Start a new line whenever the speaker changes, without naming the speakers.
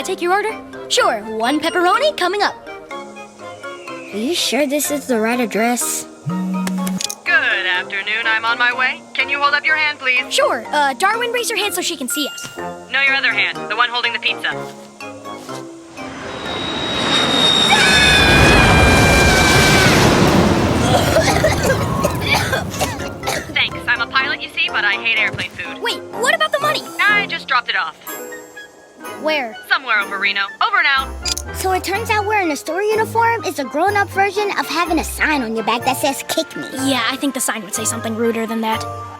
take your order? Sure, 1 pepperoni coming up.
Are you sure this is the right address?
Good afternoon, I'm on my way. Can you hold up your hand, please?
Sure, Darwin, raise your hand so she can see us.
No, your other hand, the one holding the pizza. Thanks, I'm a pilot, you see, but I hate airplane food.
Wait, what about the money?
I just dropped it off.
Where?
Somewhere over Reno. Over and out.
So it turns out wearing a store uniform is a grown-up version of having a sign on your back that says "Kick me."
Yeah, I think the sign would say something ruder than that.